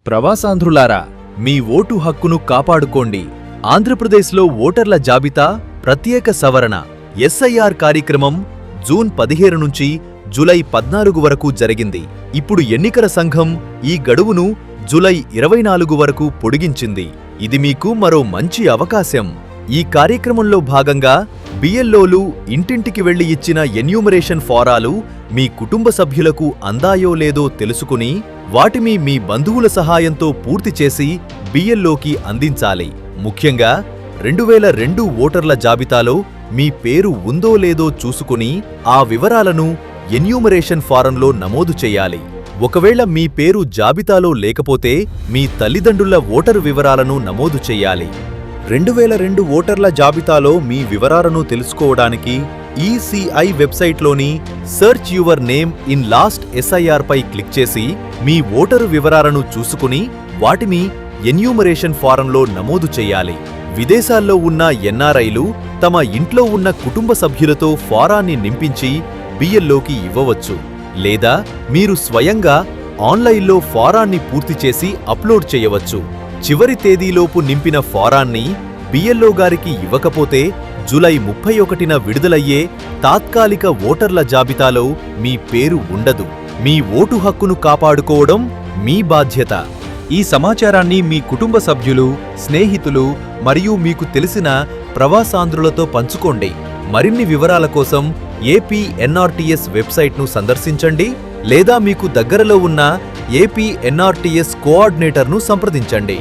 ప్రవాసాంధ్రులారా, మీ vote హక్కును కాపాడుకోండి. ఆంధ్రప్రదేశ్లో ఓటర్ల జాబితా ప్రత్యేక సవరణ ఎస్ఐఆర్ కార్యక్రమం జూన్ 17 నుంచి జూలై 14 వరకు జరిగింది. ఇప్పుడు ఎన్నికల సంఘం ఈ గడువును జూలై 24 వరకు పొడిగించింది. ఇది మీకు మరో మంచి అవకాశం. ఈ కార్యక్రమంలో భాగంగా బిఎల్ఓలు ఇంటింటికి వెళ్లి ఇచ్చిన ఎన్యూమరేషన్ ఫారాలు మీ కుటుంబ సభ్యులకు అందాయో లేదో తెలుసుకుని వాటిని మీ బంధువుల సహాయంతో పూర్తి చేసి బిఎల్ఓకి అందించాలి. ముఖ్యంగా 2002 ఓటర్ల జాబితాలో మీ పేరు ఉందో లేదో చూసుకుని ఆ వివరాలను ఎన్యూమరేషన్ ఫారంలో నమోదు చేయాలి. ఒకవేళ మీ పేరు జాబితాలో లేకపోతే మీ తల్లిదండ్రుల ఓటరు వివరాలను నమోదు చేయాలి. 2002 ఓటర్ల జాబితాలో మీ వివరాలను తెలుసుకోవడానికి ఈసీఐ వెబ్సైట్లోని search your name in last SIR పై క్లిక్ చేసి మీ ఓటరు వివరాలను చూసుకుని వాటిని ఎన్యూమరేషన్ ఫారంలో నమోదు చేయాలి. విదేశాల్లో ఉన్న ఎన్ఆర్ఐలు తమ ఇంట్లో ఉన్న కుటుంబ సభ్యులతో ఫారాన్ని నింపించి బిఎల్ఓకి ఇవ్వవచ్చు. లేదా మీరు స్వయంగా ఆన్లైన్లో ఫారాన్ని పూర్తి చేసి అప్లోడ్ చేయవచ్చు. చివరి తేదీలోపు నింపిన ఫారాన్ని బిఎల్ఓ గారికి ఇవ్వకపోతే జూలై 31న విడుదలయ్యే తాత్కాలిక ఓటర్ల జాబితాలో మీ పేరు ఉండదు. మీ ఓటు హక్కును కాపాడుకోవడం మీ బాధ్యత. ఈ సమాచారాన్ని మీ కుటుంబ సభ్యులు, స్నేహితులు మరియు మీకు తెలిసిన ప్రవాసాంధ్రులతో పంచుకోండి. మరిన్ని వివరాల కోసం ఏపీ ఎన్ఆర్టీఎస్ వెబ్సైట్ను సందర్శించండి లేదా మీకు దగ్గరలో ఉన్న ఏపీ ఎన్ఆర్టీఎస్ కోఆర్డినేటర్ను సంప్రదించండి.